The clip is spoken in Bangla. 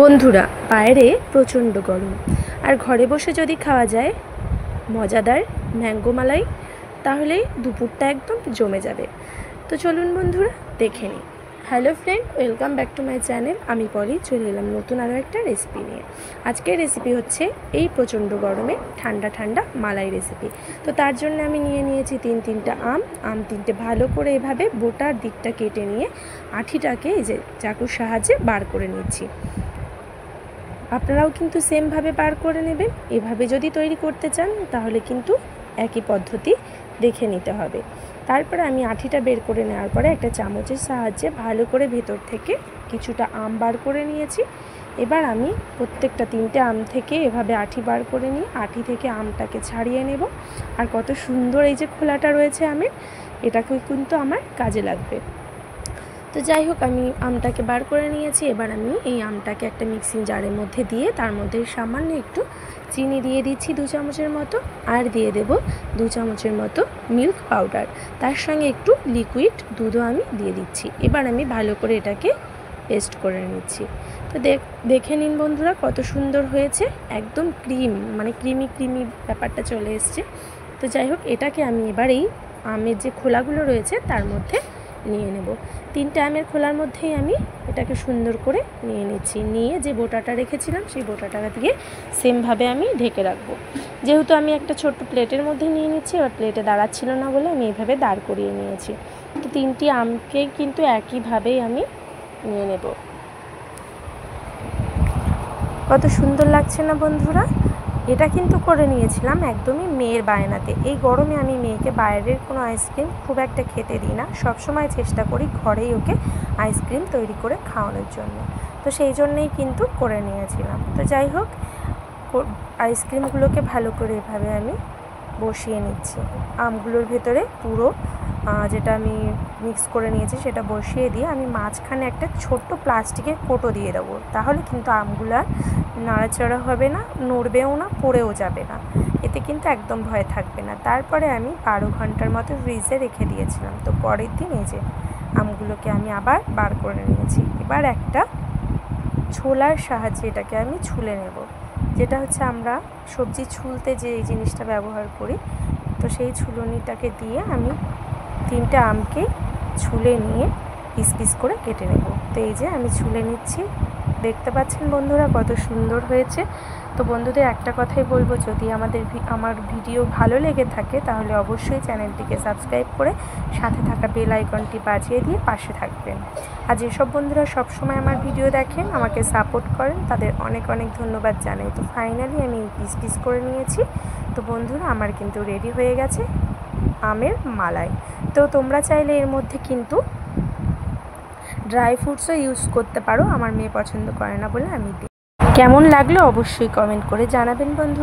বন্ধুরা, বাইরে প্রচণ্ড গরম, আর ঘরে বসে যদি খাওয়া যায় মজাদার ম্যাঙ্গো মালাই, তাহলে দুপুরটা একদম জমে যাবে। তো চলুন বন্ধুরা, দেখে নিই। Hello friend, welcome back to my channel. আমি পলি চলে এলাম নতুন আরও একটা রেসিপি নিয়ে। আজকের রেসিপি হচ্ছে এই প্রচণ্ড গরমে ঠান্ডা ঠান্ডা মালাই রেসিপি। তো তার জন্য আমি নিয়েছি তিনটা আম তিনটে ভালো করে এভাবে বোটার দিকটা কেটে নিয়ে আঠিটাকে এই যে চাকুর সাহায্যে বার করে নিচ্ছি। আপনারাও কিন্তু সেমভাবে বার করে নেবেন। এভাবে যদি তৈরি করতে চান তাহলে কিন্তু একই পদ্ধতি দেখে নিতে হবে। তারপরে আমি আঠিটা বের করে নেওয়ার পরে একটা চামচের সাহায্যে ভালো করে ভেতর থেকে কিছুটা আম বার করে নিয়েছি। এবার আমি প্রত্যেকটা তিনটে আম থেকে এভাবে আঠি বার করে নিয়ে আঠি থেকে আমটাকে ছাড়িয়ে নেব। আর কত সুন্দর এই যে খোলাটা রয়েছে আমের, এটাকে কিন্তু আমার কাজে লাগবে। তো যাই হোক, আমি আমটাকে বার করে নিয়েছি। এবার আমি এই আমটাকে একটা মিক্সিং জারের মধ্যে দিয়ে তার মধ্যে সামান্য একটু চিনি দিয়ে দিচ্ছি 2 চামচের মতো, আর দিয়ে দেব 2 চামচের মতো মিল্ক পাউডার। তার সঙ্গে একটু লিকুইড দুধও আমি দিয়ে দিচ্ছি। এবার আমি ভালো করে এটাকে পেস্ট করে নিচ্ছি। তো দেখে নিন বন্ধুরা, কত সুন্দর হয়েছে, একদম ক্রিমি ব্যাপারটা চলে এসছে। তো যাই হোক, এটাকে আমি এবার এই আমের যে খোলাগুলো রয়েছে তার মধ্যে নিয়ে নেব। 3টে আমের খোলার মধ্যেই আমি এটাকে সুন্দর করে নিয়ে নিচ্ছি। নিয়ে যে বোটাটা রেখেছিলাম সেই বোটাটা দিয়ে সেমভাবে আমি ঢেকে রাখবো। যেহেতু আমি একটা ছোট্ট প্লেটের মধ্যে নিয়ে নিচ্ছি, এবার প্লেটে দাঁড়াচ্ছিল না বলে আমি এইভাবে দাঁড় করিয়ে নিয়েছি। তো 3টি আমকে কিন্তু একইভাবেই আমি নিয়ে নেব। কত সুন্দর লাগছে না বন্ধুরা? এটা কিন্তু করে নিয়েছিলাম একদমই মেয়ের বায়নাতে। এই গরমে আমি মেয়েকে বাইরের কোনো আইসক্রিম খুব একটা খেতে দিই না, সবসময় চেষ্টা করি ঘরেই ওকে আইসক্রিম তৈরি করে খাওয়ানোর জন্য। তো সেই জন্যেই কিন্তু করে নিয়েছিলাম। তো যাই হোক, আইসক্রিমগুলোকে ভালো করে এভাবে আমি বসিয়ে নিচ্ছি। আমগুলোর ভেতরে পুরো যেটা আমি মিক্স করে নিয়েছি সেটা বসিয়ে দিয়ে আমি মাঝখানে একটা ছোট্ট প্লাস্টিকের কোটো দিয়ে দেবো। তাহলে কিন্তু আমগুলো আর নাড়াচাড়া হবে না, নড়বেও না, পড়েও যাবে না। এতে কিন্তু একদম ভয় থাকবে না। তারপরে আমি 12 ঘন্টার মতো ফ্রিজে রেখে দিয়েছিলাম। তো পরের দিন এই যে আমগুলোকে আমি আবার বার করে নিয়েছি। এবার একটা ছোলার সাহায্যে এটাকে আমি ছুলে নেব, যেটা হচ্ছে আমরা সবজি ছুলতে যে এই জিনিসটা ব্যবহার করি। তো সেই ছুলনিটাকে দিয়ে আমি 3টে আমকে ছুলে নিয়ে পিস পিস করে কেটে নেব। তো এই যে আমি ছুলে নিচ্ছি, দেখতে পাচ্ছেন বন্ধুরা কত সুন্দর হয়েছে। তো বন্ধুদের একটা কথাই বলবো, যদি আমার ভিডিও ভালো লেগে থাকে তাহলে অবশ্যই চ্যানেলটিকে সাবস্ক্রাইব করে সাথে থাকা বেল আইকনটি বাজিয়ে দিয়ে পাশে থাকবেন। আর যেসব বন্ধুরা সবসময় আমার ভিডিও দেখেন, আমাকে সাপোর্ট করেন, তাদের অনেক অনেক ধন্যবাদ জানাই। তো ফাইনালি আমি পিস পিস করে নিয়েছি। তো বন্ধুরা, আমার কিন্তু রেডি হয়ে গেছে আমের মালাই। তো তোমরা চাইলে এর মধ্যে কিন্তু ড্রাই ফ্রুটসও ইউজ করতে পারো। আমার মেয়ে পছন্দ করে না বলে আমি দিই। কেমন লাগলো অবশ্যই কমেন্ট করে জানাবেন বন্ধু।